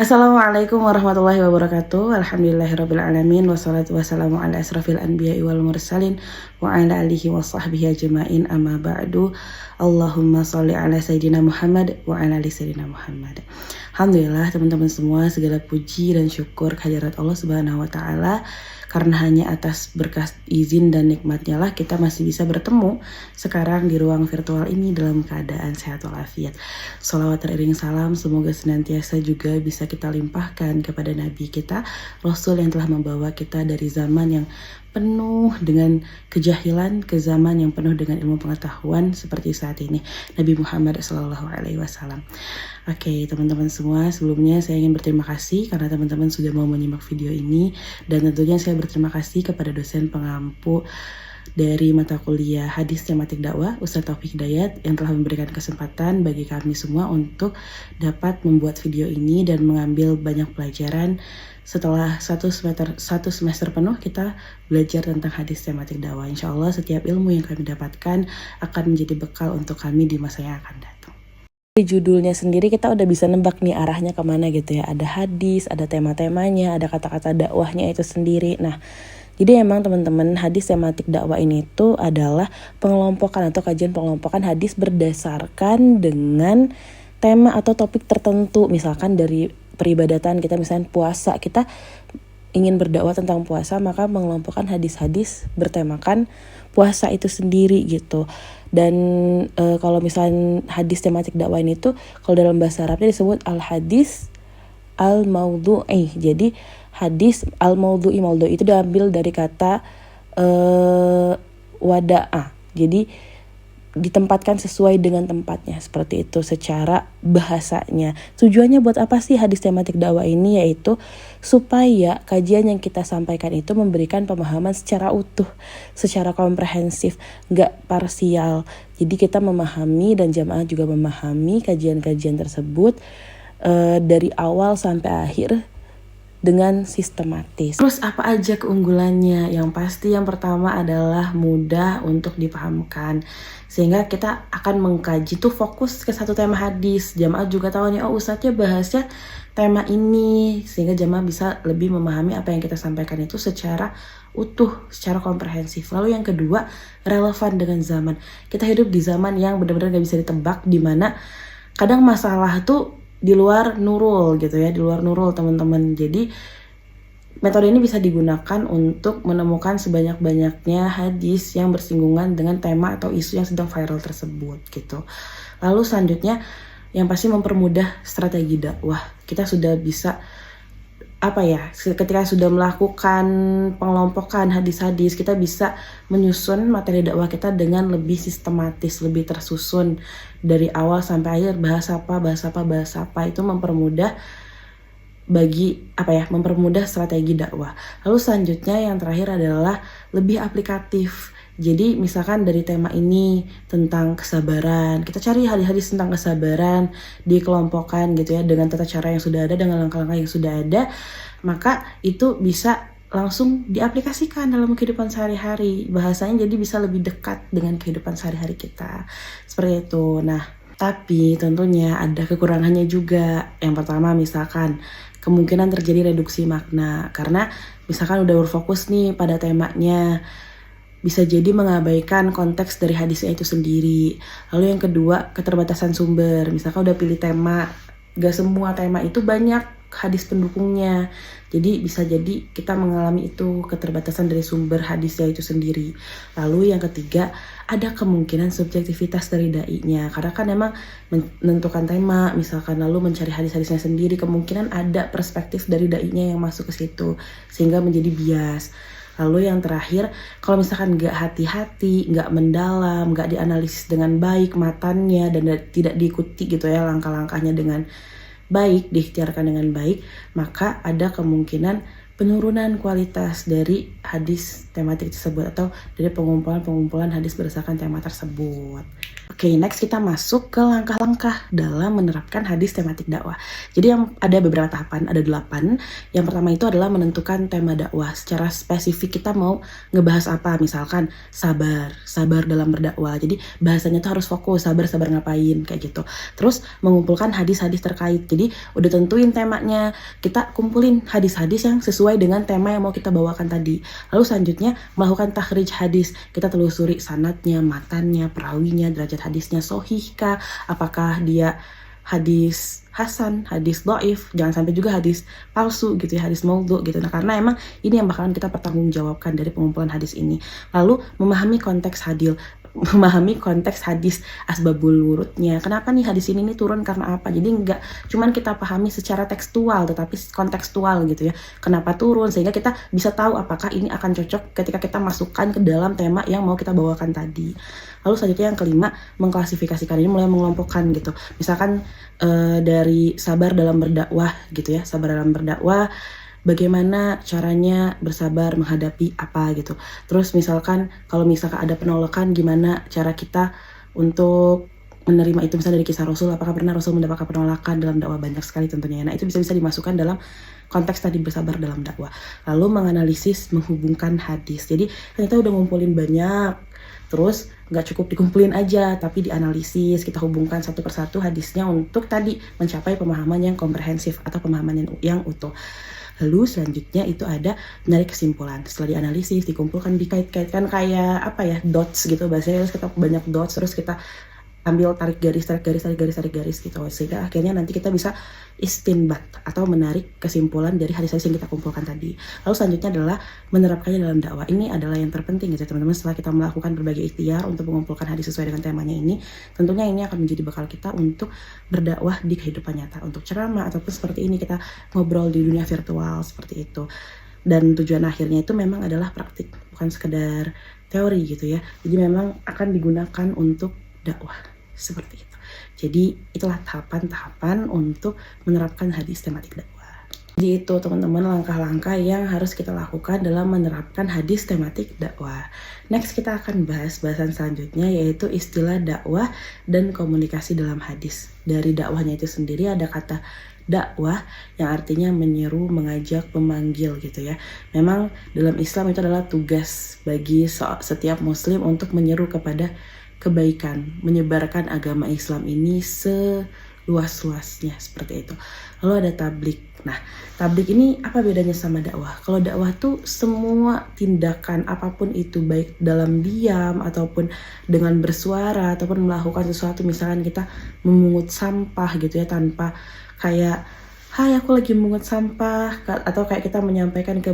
Assalamualaikum warahmatullahi wabarakatuh. Alhamdulillahirabbil alamin wassalatu wassalamu ala asrafil anbiya'i wal mursalin wa ala alihi wa sahbihi ajma'in amma ba'du. Allahumma sholli ala sayyidina Muhammad wa ala ali sayyidina Muhammad. Alhamdulillah teman-teman semua, segala puji dan syukur kehadirat Allah Subhanahu wa taala, karena hanya atas berkas izin dan nikmatnya lah kita masih bisa bertemu sekarang di ruang virtual ini dalam keadaan sehat walafiat. Sholawat teriring salam semoga senantiasa juga bisa kita limpahkan kepada Nabi kita, Rasul yang telah membawa kita dari zaman yang penuh dengan kejahilan ke zaman yang penuh dengan ilmu pengetahuan seperti saat ini, Nabi Muhammad SAW. Oke teman-teman semua, sebelumnya saya ingin berterima kasih karena teman-teman sudah mau menyimak video ini, dan tentunya saya berterima kasih kepada dosen pengampu dari mata kuliah Hadis Tematik Dakwah, Ustadz Taufik Hidayat, yang telah memberikan kesempatan bagi kami semua untuk dapat membuat video ini dan mengambil banyak pelajaran. Setelah satu semester penuh kita belajar tentang hadis tematik dakwah. Insya Allah setiap ilmu yang kami dapatkan akan menjadi bekal untuk kami di masa yang akan datang. Di judulnya sendiri kita udah bisa nebak nih arahnya kemana gitu ya. Ada hadis, ada tema-temanya, ada kata-kata dakwahnya itu sendiri. Nah, jadi emang teman-teman, hadis tematik dakwah ini tuh adalah pengelompokan atau kajian pengelompokan hadis berdasarkan dengan tema atau topik tertentu. Misalkan dari peribadatan kita, misalnya puasa, kita ingin berdakwah tentang puasa, maka mengelompokkan hadis-hadis bertemakan puasa itu sendiri gitu. Dan kalau misalnya hadis tematik dakwah ini tuh kalau dalam bahasa Arabnya disebut al-hadis al-maudhu'i. Jadi hadis al-maudhu'i, maudhu'i itu diambil dari kata wada'a. Jadi ditempatkan sesuai dengan tempatnya, seperti itu secara bahasanya. Tujuannya buat apa sih hadis tematik dakwah ini? Yaitu supaya kajian yang kita sampaikan itu memberikan pemahaman secara utuh, secara komprehensif, gak parsial. Jadi kita memahami dan jamaah juga memahami kajian-kajian tersebut dari awal sampai akhir dengan sistematis. Terus apa aja keunggulannya? Yang pasti yang pertama adalah mudah untuk dipahamkan, sehingga kita akan mengkaji tuh fokus ke satu tema hadis. Jamaah juga tahu nih, oh ustadznya bahasnya tema ini, sehingga jamaah bisa lebih memahami apa yang kita sampaikan itu secara utuh, secara komprehensif. Lalu yang kedua, relevan dengan zaman. Kita hidup di zaman yang benar-benar gak bisa ditebak, dimana kadang masalah tuh di luar nurul gitu ya, di luar nurul teman-teman. Jadi metode ini bisa digunakan untuk menemukan sebanyak-banyaknya hadis yang bersinggungan dengan tema atau isu yang sedang viral tersebut gitu. Lalu selanjutnya yang pasti mempermudah strategi dakwah. Kita sudah bisa ketika sudah melakukan pengelompokan hadis-hadis, kita bisa menyusun materi dakwah kita dengan lebih sistematis, lebih tersusun dari awal sampai akhir, bahas apa, itu mempermudah mempermudah strategi dakwah. Lalu selanjutnya yang terakhir adalah lebih aplikatif. Jadi misalkan dari tema ini tentang kesabaran, kita cari hadis-hadis tentang kesabaran, dikelompokkan gitu ya dengan tata cara yang sudah ada, dengan langkah-langkah yang sudah ada, maka itu bisa langsung diaplikasikan dalam kehidupan sehari-hari. Bahasanya jadi bisa lebih dekat dengan kehidupan sehari-hari kita. Seperti itu. Nah, tapi tentunya ada kekurangannya juga. Yang pertama misalkan kemungkinan terjadi reduksi makna, karena misalkan udah berfokus nih pada temanya, bisa jadi mengabaikan konteks dari hadisnya itu sendiri. Lalu yang kedua, keterbatasan sumber. Misalkan udah pilih tema, gak semua tema itu banyak hadis pendukungnya. Jadi bisa jadi kita mengalami itu keterbatasan dari sumber hadisnya itu sendiri. Lalu yang ketiga, ada kemungkinan subjektivitas dari dai-nya. Karena kan emang menentukan tema, misalkan lalu mencari hadis-hadisnya sendiri, kemungkinan ada perspektif dari dai-nya yang masuk ke situ, sehingga menjadi bias. Lalu yang terakhir, kalau misalkan gak hati-hati, gak mendalam, gak dianalisis dengan baik matannya, dan tidak diikuti gitu ya langkah-langkahnya dengan baik, diikhtiarkan dengan baik, maka ada kemungkinan penurunan kualitas dari hadis tematik tersebut atau dari pengumpulan hadis berdasarkan tema tersebut. Oke, next kita masuk ke langkah-langkah dalam menerapkan hadis tematik dakwah. Jadi yang ada beberapa tahapan, ada 8. Yang pertama itu adalah menentukan tema dakwah. Secara spesifik kita mau ngebahas apa, misalkan sabar dalam berdakwah. Jadi bahasanya tuh harus fokus, sabar ngapain, kayak gitu. Terus mengumpulkan hadis-hadis terkait. Jadi udah tentuin temanya, kita kumpulin hadis-hadis yang sesuai dengan tema yang mau kita bawakan tadi. Lalu selanjutnya melakukan takhrij hadis. Kita telusuri sanadnya, matannya, perawinya, derajat hadisnya sahih kah, apakah dia hadis hasan, hadis dhaif, jangan sampai juga hadis palsu gitu ya, hadis maudhu gitu. Nah, karena emang ini yang bakalan kita pertanggungjawabkan dari pengumpulan hadis ini. Lalu memahami konteks hadis, asbabul wurudnya. Kenapa nih hadis ini nih turun karena apa? Jadi nggak cuman kita pahami secara tekstual, tetapi kontekstual gitu ya. Kenapa turun? Sehingga kita bisa tahu apakah ini akan cocok ketika kita masukkan ke dalam tema yang mau kita bawakan tadi. Lalu selanjutnya yang kelima, mengklasifikasikan, ini mulai mengelompokkan gitu. Misalkan dari sabar dalam berdakwah gitu ya, sabar dalam berdakwah, bagaimana caranya bersabar menghadapi apa gitu. Terus misalkan kalau misalkan ada penolakan, gimana cara kita untuk menerima itu, misalnya dari kisah Rasul, apakah pernah Rasul mendapatkan penolakan dalam dakwah, banyak sekali tentunya. Nah, itu bisa dimasukkan dalam konteks tadi bersabar dalam dakwah. Lalu menganalisis, menghubungkan hadis. Jadi ternyata udah ngumpulin banyak, terus nggak cukup dikumpulin aja, tapi dianalisis, kita hubungkan satu persatu hadisnya untuk tadi mencapai pemahaman yang komprehensif atau pemahaman yang utuh. Lalu selanjutnya itu ada menarik kesimpulan. Setelah dianalisis, dikumpulkan, dikait-kaitkan kayak apa ya, dots gitu bahasanya. Terus kita banyak dots, terus kita ambil tarik garis gitu, sehingga akhirnya nanti kita bisa istinbat atau menarik kesimpulan dari hadis-hadis yang kita kumpulkan tadi. Lalu selanjutnya adalah menerapkannya dalam dakwah. Ini adalah yang terpenting gitu teman-teman. Setelah kita melakukan berbagai ikhtiar untuk mengumpulkan hadis sesuai dengan temanya ini, tentunya ini akan menjadi bekal kita untuk berdakwah di kehidupan nyata, untuk ceramah ataupun seperti ini kita ngobrol di dunia virtual seperti itu. Dan tujuan akhirnya itu memang adalah praktik, bukan sekedar teori gitu ya. Jadi memang akan digunakan untuk dakwah seperti itu. Jadi itulah tahapan-tahapan untuk menerapkan hadis tematik dakwah. Jadi itu teman-teman langkah-langkah yang harus kita lakukan dalam menerapkan hadis tematik dakwah. Next kita akan bahas bahasan selanjutnya, yaitu istilah dakwah dan komunikasi dalam hadis. Dari dakwahnya itu sendiri ada kata dakwah yang artinya menyeru, mengajak, memanggil gitu ya. Memang dalam Islam itu adalah tugas bagi setiap muslim untuk menyeru kepada kebaikan, menyebarkan agama Islam ini seluas-luasnya seperti itu. Lalu ada tablik. Nah, tablik ini apa bedanya sama dakwah? Kalau dakwah tuh semua tindakan apapun itu, baik dalam diam ataupun dengan bersuara ataupun melakukan sesuatu, misalkan kita memungut sampah gitu ya, tanpa kayak hai aku lagi memungut sampah, atau kayak kita menyampaikan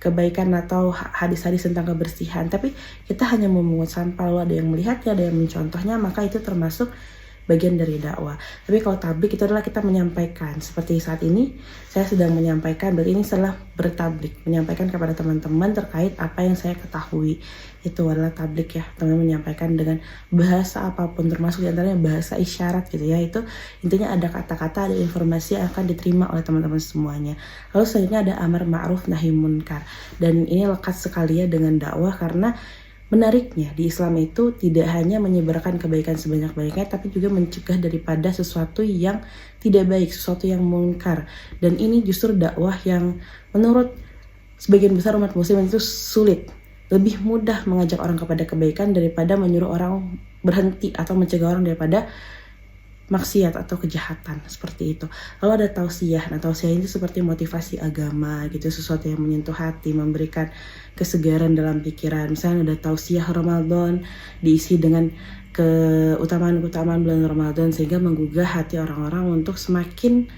kebaikan atau hadis-hadis tentang kebersihan, tapi kita hanya memungut sampah, lalu ada yang melihatnya, ada yang mencontohnya, maka itu termasuk bagian dari dakwah. Tapi kalau tablik itu adalah kita menyampaikan, seperti saat ini saya sedang menyampaikan, berarti ini adalah bertablik, menyampaikan kepada teman-teman terkait apa yang saya ketahui. Itu adalah tablik ya, teman-teman menyampaikan dengan bahasa apapun, termasuk diantaranya bahasa isyarat gitu ya. Itu intinya ada kata-kata, ada informasi yang akan diterima oleh teman-teman semuanya. Lalu selanjutnya ada amar ma'ruf nahi munkar, dan ini lekat sekali ya dengan dakwah, karena menariknya di Islam itu tidak hanya menyebarkan kebaikan sebanyak-banyaknya, tapi juga mencegah daripada sesuatu yang tidak baik, sesuatu yang mungkar. Dan ini justru dakwah yang menurut sebagian besar umat muslim itu sulit. Lebih mudah mengajak orang kepada kebaikan daripada menyuruh orang berhenti atau mencegah orang daripada maksiat atau kejahatan, seperti itu. Lalu ada tausiah. Nah, tausiah itu seperti motivasi agama gitu, sesuatu yang menyentuh hati, memberikan kesegaran dalam pikiran. Misalnya ada tausiah Ramadan, diisi dengan keutamaan-keutamaan bulan Ramadan, sehingga menggugah hati orang-orang untuk semakin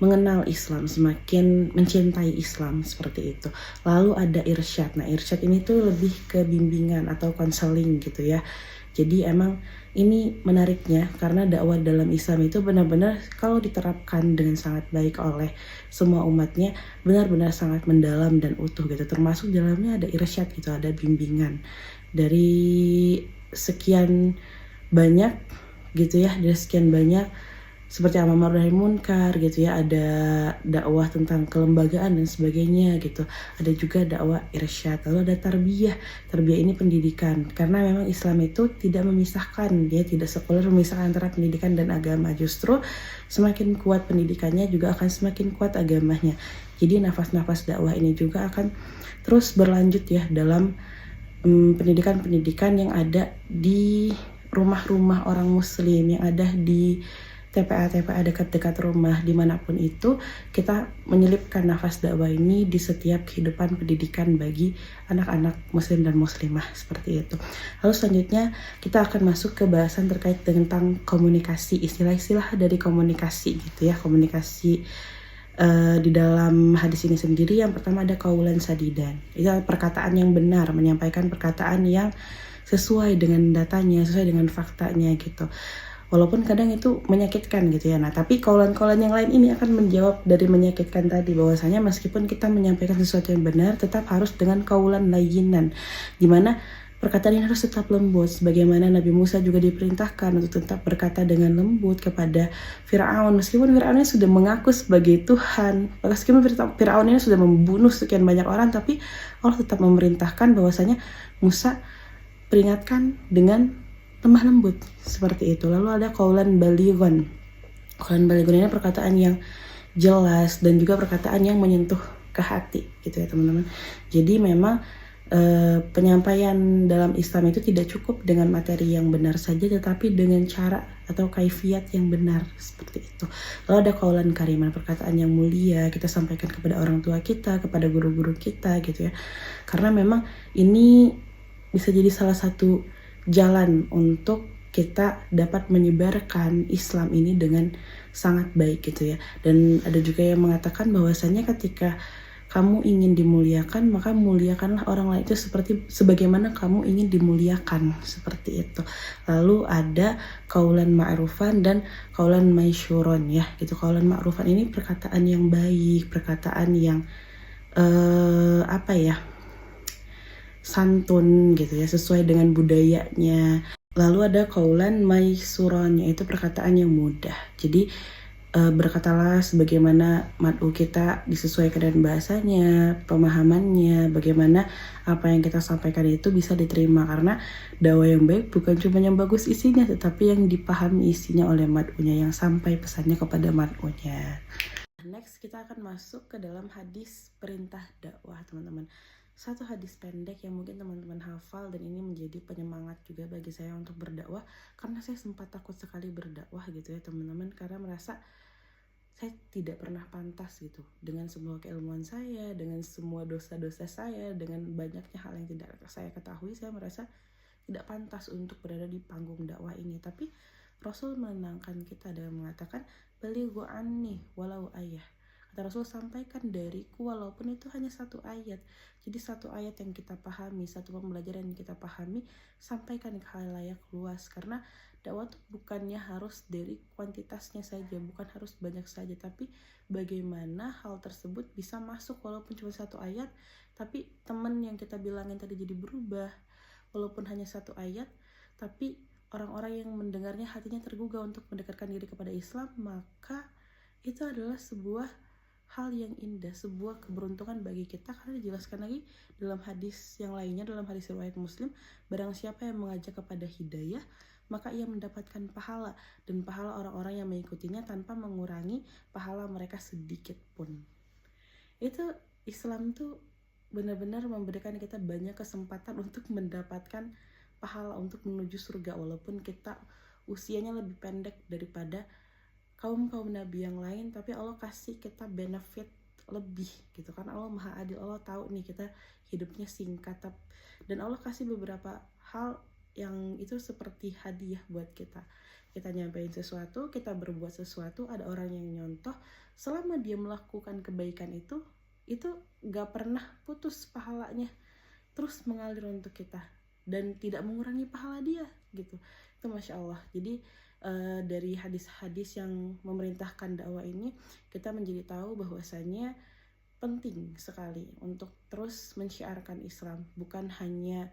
mengenal Islam, semakin mencintai Islam, seperti itu. Lalu ada irsyad. Nah, irsyad ini tuh lebih ke bimbingan atau konseling gitu ya. Jadi emang ini menariknya karena dakwah dalam Islam itu benar-benar kalau diterapkan dengan sangat baik oleh semua umatnya, benar-benar sangat mendalam dan utuh gitu. Termasuk dalamnya ada irsyad gitu, ada bimbingan dari sekian banyak gitu ya, dari sekian banyak seperti amar ma'ruf nahi munkar gitu ya, ada dakwah tentang kelembagaan dan sebagainya gitu. Ada juga dakwah irsyad, lalu ada tarbiyah. Tarbiyah ini pendidikan, karena memang Islam itu tidak memisahkan, dia tidak sekuler memisahkan antara pendidikan dan agama. Justru semakin kuat pendidikannya juga akan semakin kuat agamanya. Jadi nafas-nafas dakwah ini juga akan terus berlanjut ya dalam pendidikan-pendidikan yang ada di rumah-rumah orang muslim, yang ada di TPA-TPA dekat-dekat rumah, dimanapun itu kita menyelipkan nafas dakwah ini di setiap kehidupan pendidikan bagi anak-anak muslim dan muslimah, seperti itu. Lalu selanjutnya kita akan masuk ke bahasan terkait tentang komunikasi, istilah-istilah dari komunikasi gitu ya. Komunikasi di dalam hadis ini sendiri, yang pertama ada kaulan sadidan. Itu perkataan yang benar, menyampaikan perkataan yang sesuai dengan datanya, sesuai dengan faktanya gitu. Walaupun kadang itu menyakitkan gitu ya. Nah, tapi kaulan-kaulan yang lain ini akan menjawab dari menyakitkan tadi, bahwasanya meskipun kita menyampaikan sesuatu yang benar, tetap harus dengan kaulan layyinan, dimana perkataan ini harus tetap lembut, sebagaimana Nabi Musa juga diperintahkan untuk tetap berkata dengan lembut kepada Fir'aun. Meskipun Fir'aun ini sudah mengaku sebagai Tuhan, meskipun Fir'aun ini sudah membunuh sekian banyak orang, tapi Allah tetap memerintahkan bahwasanya Musa peringatkan dengan lemah lembut, seperti itu. Lalu ada kaulan balighon. Kaulan balighon ini perkataan yang jelas dan juga perkataan yang menyentuh ke hati gitu ya teman-teman. Jadi memang penyampaian dalam Islam itu tidak cukup dengan materi yang benar saja, tetapi dengan cara atau kaifiat yang benar, seperti itu. Lalu ada kaulan kariman, perkataan yang mulia kita sampaikan kepada orang tua kita, kepada guru-guru kita gitu ya. Karena memang ini bisa jadi salah satu jalan untuk kita dapat menyebarkan Islam ini dengan sangat baik gitu ya. Dan ada juga yang mengatakan bahwasanya ketika kamu ingin dimuliakan, maka muliakanlah orang lain itu seperti sebagaimana kamu ingin dimuliakan, seperti itu. Lalu ada kaulan ma'rufan dan kaulan maisyuron ya gitu. Kaulan ma'rufan ini perkataan yang baik, perkataan yang apa ya, santun gitu ya, sesuai dengan budayanya. Lalu ada kaulan maisuron, yaitu perkataan yang mudah. Jadi berkatalah sebagaimana mad'u kita disesuaikan dengan bahasanya, pemahamannya, bagaimana apa yang kita sampaikan itu bisa diterima. Karena dakwah yang baik bukan cuma yang bagus isinya, tetapi yang dipahami isinya oleh mad'unya, yang sampai pesannya kepada mad'unya. Next kita akan masuk ke dalam hadis perintah dakwah teman-teman. Satu hadis pendek yang mungkin teman-teman hafal, dan ini menjadi penyemangat juga bagi saya untuk berdakwah, karena saya sempat takut sekali berdakwah gitu ya teman-teman, karena merasa saya tidak pernah pantas gitu dengan semua keilmuan saya, dengan semua dosa-dosa saya, dengan banyaknya hal yang tidak saya ketahui. Saya merasa tidak pantas untuk berada di panggung dakwah ini. Tapi Rasul menenangkan kita dengan mengatakan, balighu anni walau ayah. Kata Rasul, sampaikan dariku walaupun itu hanya satu ayat. Jadi satu ayat yang kita pahami, satu pembelajaran yang kita pahami, sampaikan ke khalayak luas. Karena dakwah tuh bukannya harus dari kuantitasnya saja, bukan harus banyak saja, tapi bagaimana hal tersebut bisa masuk walaupun cuma satu ayat, tapi teman yang kita bilangin tadi jadi berubah. Walaupun hanya satu ayat, tapi orang-orang yang mendengarnya hatinya tergugah untuk mendekatkan diri kepada Islam, maka itu adalah sebuah hal yang indah, sebuah keberuntungan bagi kita. Karena dijelaskan lagi dalam hadis yang lainnya, dalam hadis riwayat Muslim, barang siapa yang mengajak kepada hidayah, maka ia mendapatkan pahala, dan pahala orang-orang yang mengikutinya tanpa mengurangi pahala mereka sedikit pun. Itu Islam tuh benar-benar memberikan kita banyak kesempatan untuk mendapatkan pahala, untuk menuju surga, walaupun kita usianya lebih pendek daripada kaum-kaum nabi yang lain, tapi Allah kasih kita benefit lebih gitu kan. Allah maha adil, Allah tahu nih kita hidupnya singkat, dan Allah kasih beberapa hal yang itu seperti hadiah buat kita. Kita nyampein sesuatu, kita berbuat sesuatu, ada orang yang nyontoh, selama dia melakukan kebaikan itu gak pernah putus pahalanya, terus mengalir untuk kita dan tidak mengurangi pahala dia gitu. Itu Masya Allah. Jadi dari hadis-hadis yang memerintahkan dakwah ini, kita menjadi tahu bahwasanya penting sekali untuk terus mensyiarkan Islam, bukan hanya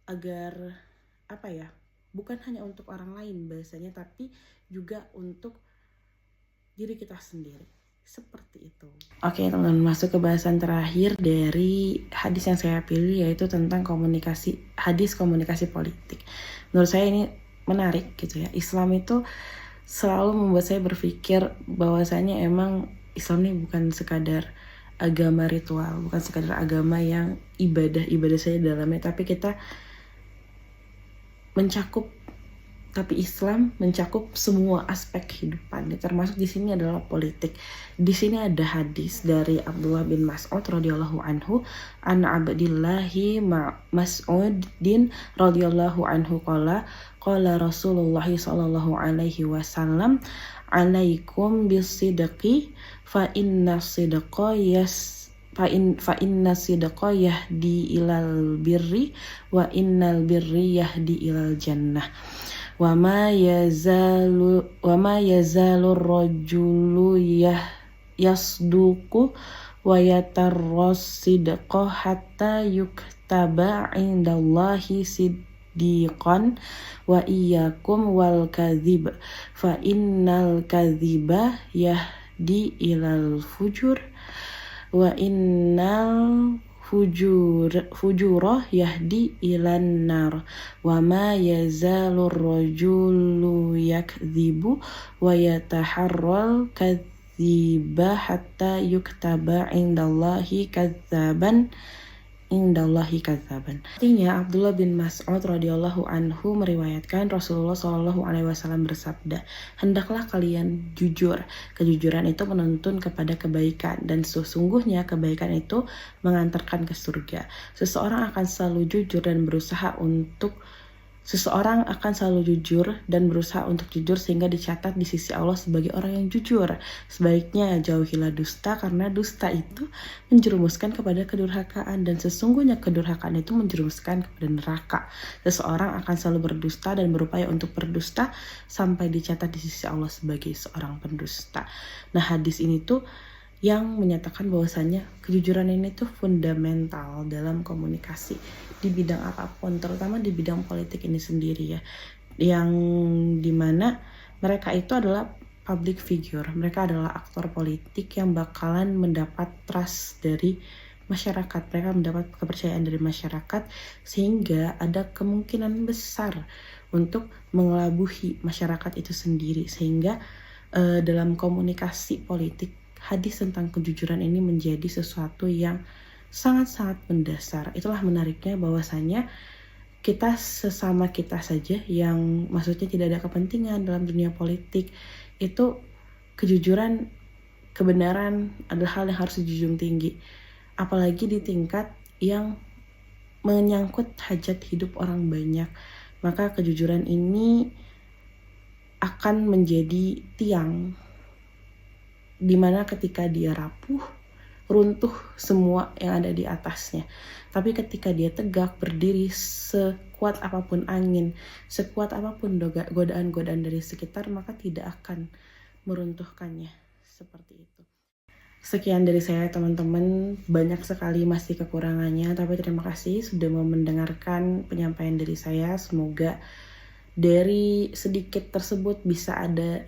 agar apa ya, bukan hanya untuk orang lain bahasanya, tapi juga untuk diri kita sendiri. Seperti itu. Oke teman-teman, masuk ke bahasan terakhir dari hadis yang saya pilih, yaitu tentang hadis komunikasi politik. Menurut saya ini menarik gitu ya. Islam itu selalu membuat saya berpikir bahwasanya emang Islam ini bukan sekadar agama ritual, bukan sekadar agama yang ibadah saja dalamnya, tapi Islam mencakup semua aspek kehidupan, termasuk di sini adalah politik. Di sini ada hadis dari Abdullah bin Mas'ud radhiyallahu anhu, an Abdillahi Mas'udin radhiyallahu anhu qala Rasulullah sallallahu alaihi wasallam, alaikum bisidqi fa inna sidqa yahdi ilal birri wa innal birri yahdi ilal jannah wa ma yazalu rajulu yasduqu wa yatarras sidqa hatta yuktaba indallahi siddiqan wa iyyakum wal kadhib fa innal kadhiba yahdi ilal fujur wa innal fujurah yahdi ilan nar wa ma yazalur rajulu yakdzibu wa yataharral kadziba hatta yuktaba indallahi kadzaban. Artinya Abdullah bin Mas'ud radhiyallahu anhu meriwayatkan Rasulullah Shallallahu alaihi wasallam bersabda, hendaklah kalian jujur. Kejujuran itu menuntun kepada kebaikan, dan sesungguhnya kebaikan itu mengantarkan ke surga. Seseorang akan selalu jujur dan berusaha untuk jujur sehingga dicatat di sisi Allah sebagai orang yang jujur. Sebaiknya jauhilah dusta, karena dusta itu menjerumuskan kepada kedurhakaan, dan sesungguhnya kedurhakaan itu menjerumuskan kepada neraka. Seseorang akan selalu berdusta dan berupaya untuk berdusta sampai dicatat di sisi Allah sebagai seorang pendusta. Nah, hadis ini tuh yang menyatakan bahwasannya kejujuran ini tuh fundamental dalam komunikasi di bidang apapun, terutama di bidang politik ini sendiri ya, yang dimana mereka itu adalah public figure, mereka adalah aktor politik yang bakalan mendapat trust dari masyarakat, mereka mendapat kepercayaan dari masyarakat, sehingga ada kemungkinan besar untuk mengelabuhi masyarakat itu sendiri, sehingga dalam komunikasi politik hadis tentang kejujuran ini menjadi sesuatu yang sangat-sangat mendasar. Itulah menariknya bahwasanya kita sesama kita saja, yang maksudnya tidak ada kepentingan dalam dunia politik, itu kejujuran, kebenaran adalah hal yang harus dijunjung tinggi. Apalagi di tingkat yang menyangkut hajat hidup orang banyak, maka kejujuran ini akan menjadi tiang dimana ketika dia rapuh, runtuh semua yang ada di atasnya. Tapi ketika dia tegak berdiri, sekuat apapun angin, sekuat apapun godaan-godaan dari sekitar, maka tidak akan meruntuhkannya. Seperti itu. Sekian dari saya teman-teman, banyak sekali masih kekurangannya, tapi terima kasih sudah mau mendengarkan penyampaian dari saya. Semoga dari sedikit tersebut bisa ada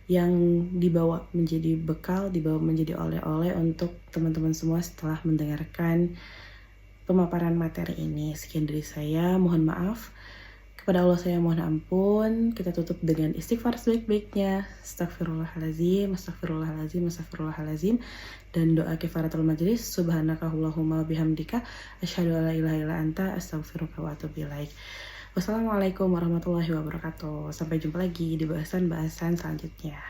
yang dibawa menjadi bekal, dibawa menjadi oleh-oleh untuk teman-teman semua setelah mendengarkan pemaparan materi ini. Sekian dari saya, mohon maaf. Kepada Allah saya mohon ampun. Kita tutup dengan istighfar sebaik-baiknya. Astagfirullahaladzim, astagfirullahaladzim, astagfirullahaladzim. Dan doa kifaratul majlis. Subhanakallahumma bihamdika asyhadu alla ilaha illa anta astaghfiruka wa atubu ilaik. Wassalamualaikum warahmatullahi wabarakatuh. Sampai jumpa lagi di bahasan-bahasan selanjutnya.